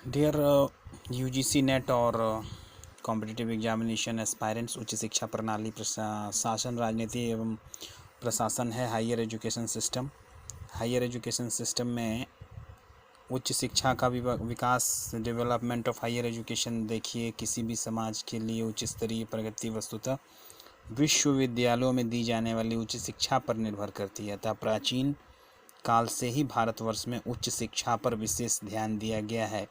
Dear UGC NET और competitive examination aspirants, उच्च शिक्षा प्रणाली शासन, राजनीति एवं प्रशासन है higher education system. Higher education system में उच्च शिक्षा का विकास, डेवलपमेंट ऑफ हायर एजुकेशन देखिए किसी भी समाज के लिए उच्च स्तरीय प्रगति वस्तुतः विश्वविद्यालयों में दी जाने वाली उच्च शिक्षा पर निर्भर करती है। अतः प्राचीन काल से ही भारतवर्ष में उच्च शिक्षा पर विशेष ध्यान दिया गया है।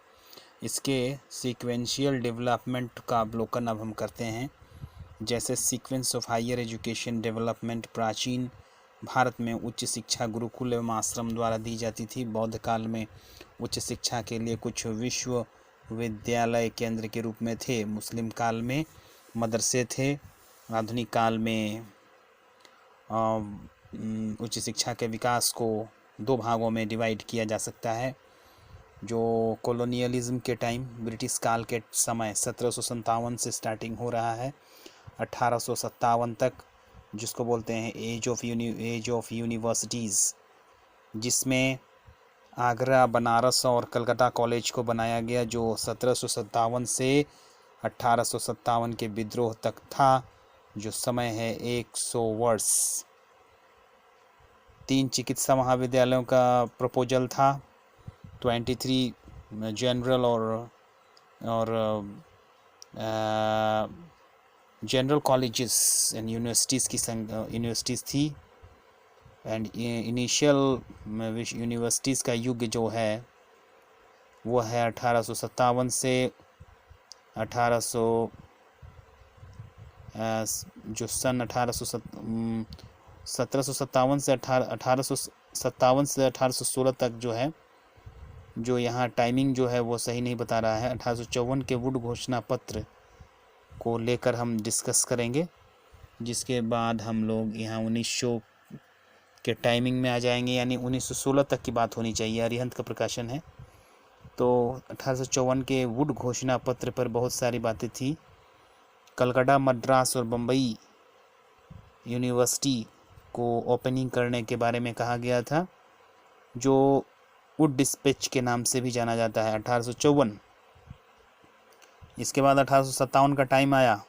इसके सीक्वेंशियल डेवलपमेंट का अवलोकन अब हम करते हैं। जैसे sequence of higher education development, प्राचीन भारत में उच्च शिक्षा गुरुकुल एवं आश्रम द्वारा दी जाती थी। बौद्ध काल में उच्च शिक्षा के लिए कुछ विश्वविद्यालय केंद्र के रूप में थे। मुस्लिम काल में मदरसे थे। आधुनिक काल में उच्च शिक्षा के विकास को दो भागों में डिवाइड किया जा सकता है। जो कॉलोनियलिज्म के टाइम, ब्रिटिश काल के समय 1757 से स्टार्टिंग हो रहा है 1857 तक, जिसको बोलते हैं एज ऑफ यूनिवर्सिटीज़, जिसमें आगरा, बनारस और कलकत्ता कॉलेज को बनाया गया, जो 1757 से 1857 के विद्रोह तक था, जो समय है 100 वर्ष। 3 चिकित्सा महाविद्यालयों का प्रपोजल था, 23 जनरल और जनरल कॉलेजेस एंड यूनिवर्सिटीज़ थी। एंड इनिशियल यूनिवर्सिटीज़ का युग जो है वो है 1857 से 1800 जो सन 1757 से 1857 से 1816 तक जो है, जो यहाँ टाइमिंग जो है वो सही नहीं बता रहा है। 1854 के वुड घोषणा पत्र को लेकर हम डिस्कस करेंगे, जिसके बाद हम लोग यहाँ 1900 के टाइमिंग में आ जाएंगे, यानी 1916 तक की बात होनी चाहिए। अरिहंत का प्रकाशन है। तो 1854 के वुड घोषणा पत्र पर बहुत सारी बातें थी। कलकत्ता, मद्रास और बम्बई यूनिवर्सिटी को ओपनिंग करने के बारे में कहा गया था, जो वुड डिस्पैच के नाम से भी जाना जाता है। 1854। इसके बाद 1857 का टाइम आया,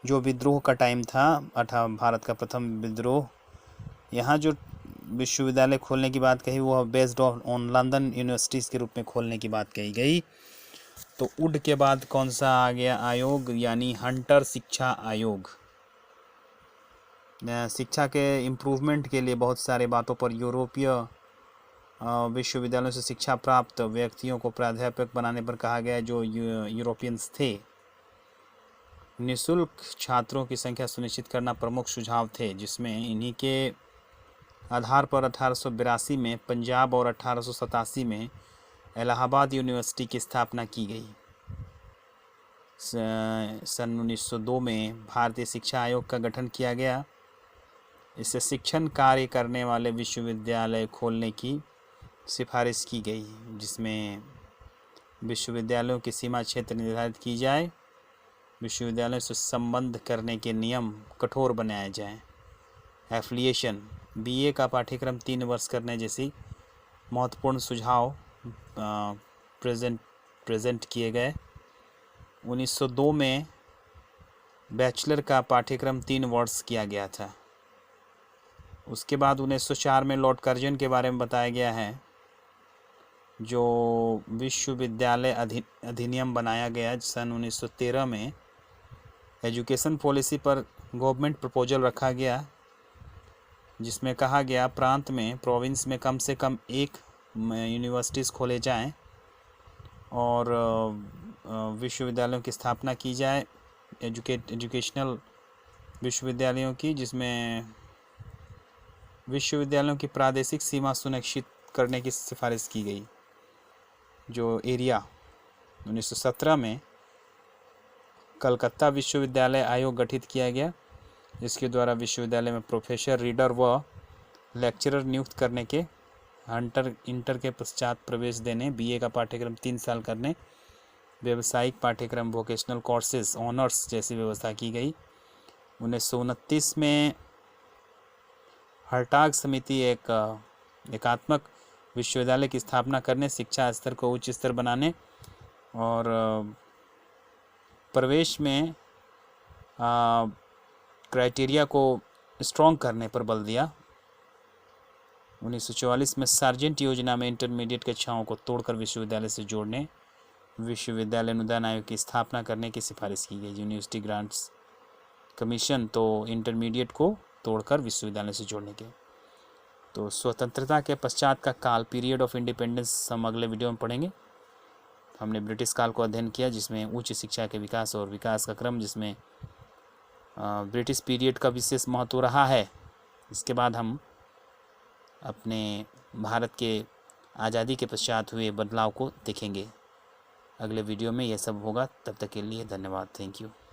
जो विद्रोह का टाइम था, भारत का प्रथम विद्रोह। यहाँ जो विश्वविद्यालय खोलने की बात कही वो बेस्ड ऑन लंदन यूनिवर्सिटीज़ के रूप में खोलने की बात कही गई। तो वुड के बाद कौन सा आ गया आयोग, यानी हंटर शिक्षा आयोग। शिक्षा के इम्प्रूवमेंट के लिए बहुत सारे बातों पर यूरोपीय विश्वविद्यालयों से शिक्षा प्राप्त व्यक्तियों को प्राध्यापक बनाने पर कहा गया, जो यूरोपियंस थे। निःशुल्क छात्रों की संख्या सुनिश्चित करना प्रमुख सुझाव थे, जिसमें इन्हीं के आधार पर 1882 में पंजाब और 1887 में इलाहाबाद यूनिवर्सिटी की स्थापना की गई। सन 1902 में भारतीय शिक्षा आयोग का गठन किया गया। इससे शिक्षण कार्य करने वाले विश्वविद्यालय खोलने की सिफारिश की गई, जिसमें विश्वविद्यालयों की सीमा क्षेत्र निर्धारित की जाए, विश्वविद्यालयों से संबंध करने के नियम कठोर बनाए जाएं। एफिलिएशन, बीए का पाठ्यक्रम 3 वर्ष करने जैसी महत्वपूर्ण सुझाव प्रेजेंट किए गए। 1902 में बैचलर का पाठ्यक्रम 3 वर्ष किया गया था। उसके बाद 1904 में लॉर्ड कर्जन के बारे में बताया गया है, जो विश्वविद्यालय अधिनियम बनाया गया। सन 1913 में एजुकेशन पॉलिसी पर गवर्नमेंट प्रपोजल रखा गया, जिसमें कहा गया प्रांत में, प्रोविंस में कम से कम 1 यूनिवर्सिटीज़ खोले जाएं और विश्वविद्यालयों की स्थापना की जाए, एजुकेशनल विश्वविद्यालयों की, जिसमें विश्वविद्यालयों की प्रादेशिक सीमा सुनिश्चित करने की सिफारिश की गई। जो एरिया 1917 में कलकत्ता विश्वविद्यालय आयोग गठित किया गया, जिसके द्वारा विश्वविद्यालय में प्रोफेसर, रीडर व लेक्चरर नियुक्त करने के, इंटर के पश्चात प्रवेश देने, बीए का पाठ्यक्रम 3 साल करने, व्यावसायिक पाठ्यक्रम, वोकेशनल कोर्सेज, ऑनर्स जैसी व्यवस्था की गई। 1929 में हर्टाग समिति एक एकात्मक विश्वविद्यालय की स्थापना करने, शिक्षा स्तर को उच्च स्तर बनाने और प्रवेश में क्राइटेरिया को स्ट्रॉन्ग करने पर बल दिया। 1944 में सार्जेंट योजना में इंटरमीडिएट कक्षाओं को तोड़कर विश्वविद्यालय से जोड़ने, विश्वविद्यालय अनुदान आयोग की स्थापना करने की सिफारिश की गई। यूनिवर्सिटी ग्रांट्स कमीशन तो इंटरमीडिएट को तोड़कर विश्वविद्यालय से जोड़ने के। तो स्वतंत्रता के पश्चात का काल, पीरियड ऑफ इंडिपेंडेंस, हम अगले वीडियो में पढ़ेंगे। हमने ब्रिटिश काल को अध्ययन किया जिसमें उच्च शिक्षा के विकास और विकास का क्रम, जिसमें ब्रिटिश पीरियड का विशेष महत्व रहा है। इसके बाद हम अपने भारत के आज़ादी के पश्चात हुए बदलाव को देखेंगे। अगले वीडियो में यह सब होगा। तब तक के लिए धन्यवाद। Thank you.